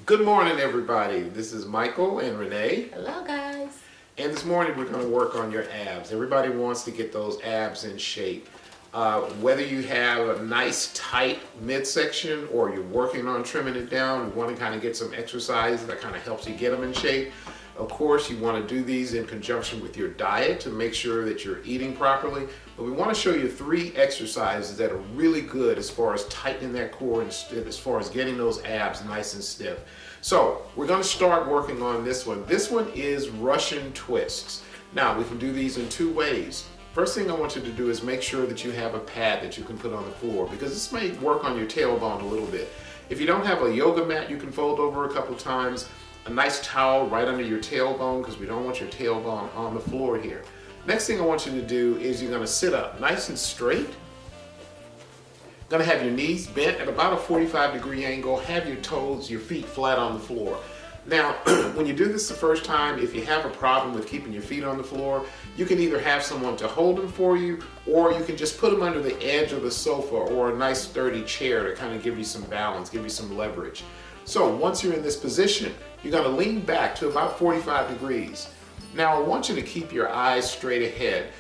Good morning, everybody. This is Michael and Renee. Hello, guys. And this morning we're going to work on your abs. Everybody wants to get those abs in shape. Whether you have a nice tight midsection or you're working on trimming it down, you want to kind of get some exercise that kind of helps you get them in shape. Of course, you want to do these in conjunction with your diet to make sure that you're eating properly. But we want to show you 3 exercises that are really good as far as tightening that core and as far as getting those abs nice and stiff. So we're going to start working on this one. This one is Russian twists. Now we can do these in 2 ways. First thing I want you to do is make sure that you have a pad that you can put on the floor, because this may work on your tailbone a little bit. If you don't have a yoga mat you can fold over a couple times, a nice towel right under your tailbone, because we don't want your tailbone on the floor here. Next thing I want you to do is you're going to sit up nice and straight. Going to have your knees bent at about a 45-degree angle. Have your toes, your feet flat on the floor. Now, when you do this the first time, if you have a problem with keeping your feet on the floor, you can either have someone to hold them for you, or you can just put them under the edge of the sofa or a nice sturdy chair to kind of give you some balance, give you some leverage. So once you're in this position, you're going to lean back to about 45 degrees. Now I want you to keep your eyes straight ahead.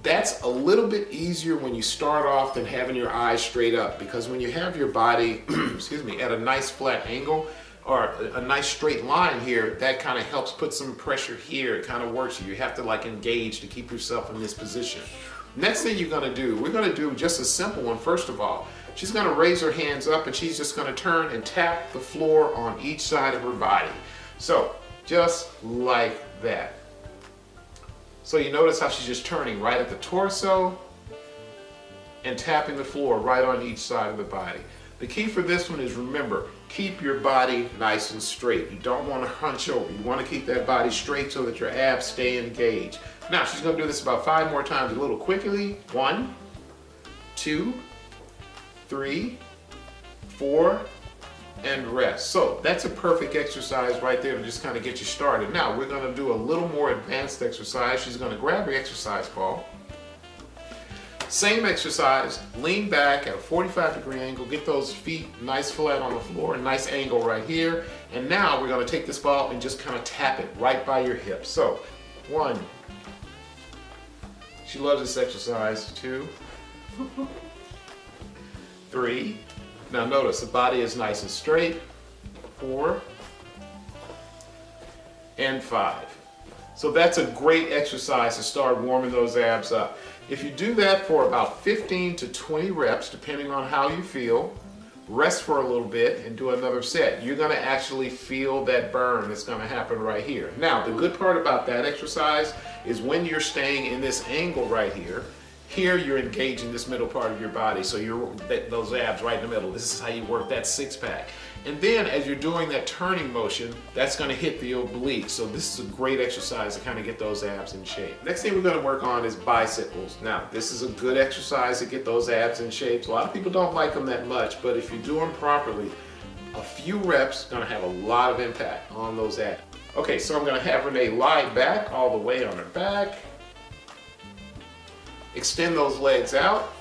That's a little bit easier when you start off than having your eyes straight up, because when you have your body excuse me, at a nice flat angle or a nice straight line here, that kind of helps put some pressure here. It kind of works. You have to like engage to keep yourself in this position. Next thing you're going to do, we're going to do just a simple one. First of all, she's going to raise her hands up and she's just going to turn and tap the floor on each side of her body. So just like that. So you notice how she's just turning right at the torso and tapping the floor right on each side of the body. The key for this one is, remember, keep your body nice and straight. You don't want to hunch over. You want to keep that body straight so that your abs stay engaged. Now she's going to do this about 5 more times a little quickly. 1, 2, 3, 4, and rest. So that's a perfect exercise right there to just kind of get you started. Now we're going to do a little more advanced exercise. She's going to grab her exercise ball. Same exercise, lean back at a 45-degree angle, get those feet nice flat on the floor, nice angle right here. And now we're going to take this ball and just kind of tap it right by your hips. So 1, she loves this exercise. 2, 3, now notice the body is nice and straight. 4, and 5. So that's a great exercise to start warming those abs up. If you do that for about 15 to 20 reps, depending on how you feel, rest for a little bit and do another set, you're going to actually feel that burn that's going to happen right here. Now, the good part about that exercise is when you're staying in this angle right here, you're engaging this middle part of your body, so you're those abs right in the middle. This is how you work that 6-pack. And then as you're doing that turning motion, that's going to hit the obliques. So this is a great exercise to kind of get those abs in shape. Next thing we're going to work on is bicycles. Now this is a good exercise to get those abs in shape. A lot of people don't like them that much, but if you do them properly, a few reps are going to have a lot of impact on those abs. Okay, so I'm going to have Renee lie back all the way on her back. Extend those legs out.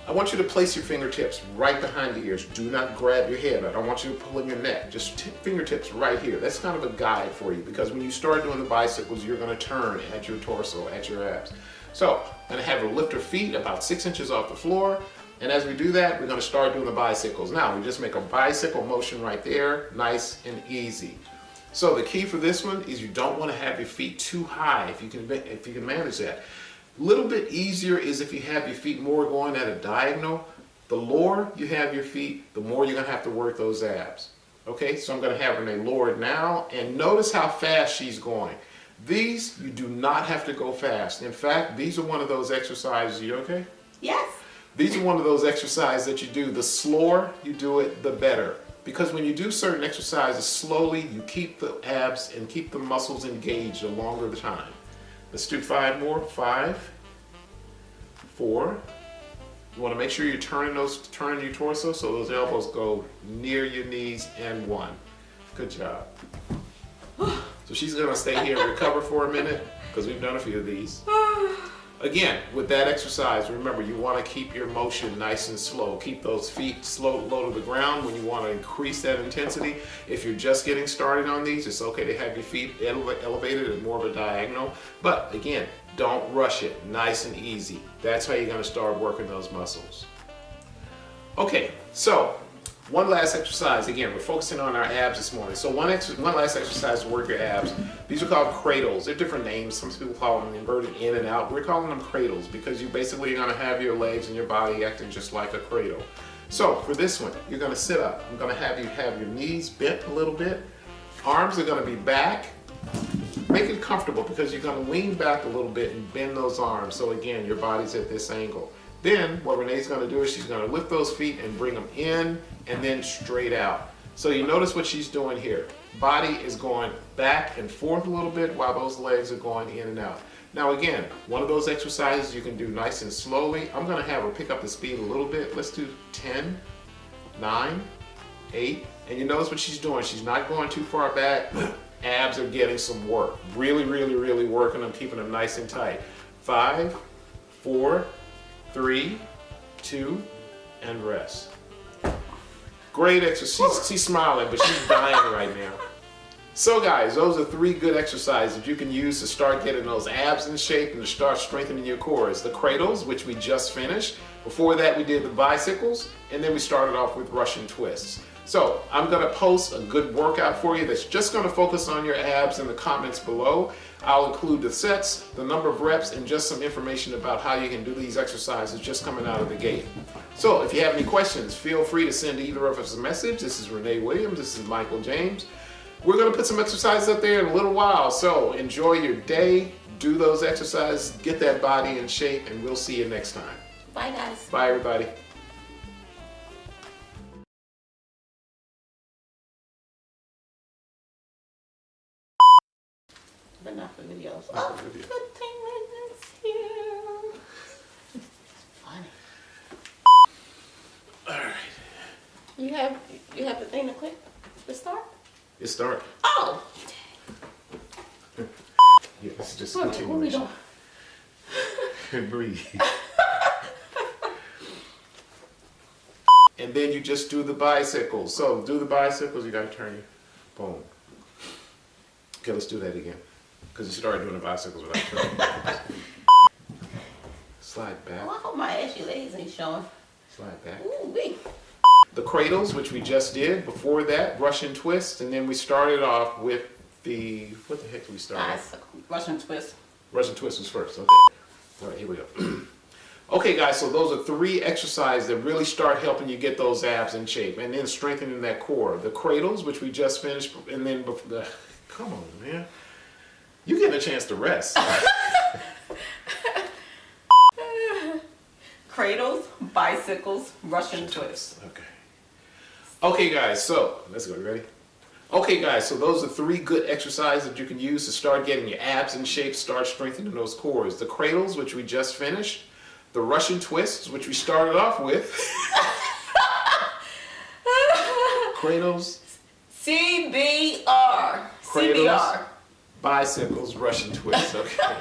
I want you to place your fingertips right behind the ears. Do not grab your head. I don't want you to pull in your neck. Just fingertips right here. That's kind of a guide for you, because when you start doing the bicycles, you're going to turn at your torso, at your abs. So I'm going to have her lift her feet about 6 inches off the floor. And as we do that, we're going to start doing the bicycles. Now we just make a bicycle motion right there, nice and easy. So the key for this one is you don't want to have your feet too high if you can manage that. Little bit easier is if you have your feet more going at a diagonal. The lower you have your feet, the more you're going to have to work those abs. Okay, so I'm going to have Renee lower it now, and notice how fast she's going. These, you do not have to go fast. In fact, these are one of those exercises. You okay? Yes. These are one of those exercises that you do. The slower you do it, the better. Because when you do certain exercises slowly, you keep the abs and keep the muscles engaged a longer time. Let's do 5 more. 5, 4. You want to make sure you're turning your torso so those elbows go near your knees, and 1. Good job. So she's going to stay here and recover for a minute, because we've done a few of these. again, with that exercise, remember you want to keep your motion nice and slow. Keep those feet low to the ground when you want to increase that intensity. If you're just getting started on these, it's okay to have your feet elevated and more of a diagonal. But again, don't rush it. Nice and easy. That's how you're going to start working those muscles. Okay, so one last exercise. Again, we're focusing on our abs this morning. So one last exercise to work your abs. These are called cradles. They're different names. Some people call them inverted in and out. We're calling them cradles because you basically are going to have your legs and your body acting just like a cradle. So for this one, you're going to sit up. I'm going to have you have your knees bent a little bit. Arms are going to be back. Make it comfortable because you're going to lean back a little bit and bend those arms. So again, your body's at this angle. Then what Renee's going to do is she's going to lift those feet and bring them in and then straight out. So you notice what she's doing here. Body is going back and forth a little bit while those legs are going in and out. Now again, one of those exercises you can do nice and slowly. I'm going to have her pick up the speed a little bit. Let's do 10, 9, 8. And you notice what she's doing. She's not going too far back. Abs are getting some work. Really working them, keeping them nice and tight. 5, 4, 3, 2, and rest. Great exercise. She's smiling, but she's dying right now. So guys, those are 3 good exercises that you can use to start getting those abs in shape and to start strengthening your core. It's the cradles, which we just finished. Before that, we did the bicycles, and then we started off with Russian twists. So I'm going to post a good workout for you that's just going to focus on your abs in the comments below. I'll include the sets, the number of reps, and just some information about how you can do these exercises just coming out of the gate. So if you have any questions, feel free to send either of us a message. This is Renee Williams. This is Michael James. We're going to put some exercises up there in a little while. So enjoy your day, do those exercises, get that body in shape, and we'll see you next time. Bye, guys. Bye, everybody. But not for videos. Not for videos. Good thing it's here. Funny. All right. You have the thing to click to start? It started. Oh. Yeah, it's just What are we continuation. doing? Breathe. And then you just do the bicycles. So do the bicycles, you gotta turn your boom. Okay, let's do that again. Because you started doing the bicycles without turning. Slide back, Oh, I hope my ashy legs ain't showing. slide back. Ooh, wee. The cradles, which we just did. Before that, Russian twist. And then we started off with the, what the heck did we start with? Bicycle. Russian twist. Russian twist was first, okay. All right, here we go. Okay guys, so those are 3 exercises that really start helping you get those abs in shape and then strengthening that core. The cradles, which we just finished, and then, come on man. You getting a chance to rest. Cradles, bicycles, Russian twist. Okay. Okay guys, so, let's go, you ready? Okay guys, so those are 3 good exercises that you can use to start getting your abs in shape, start strengthening those cores. The cradles, which we just finished. The Russian twists, which we started off with. Cradles. CBR. Cradles. CBR. Bicycles, Russian twists, okay.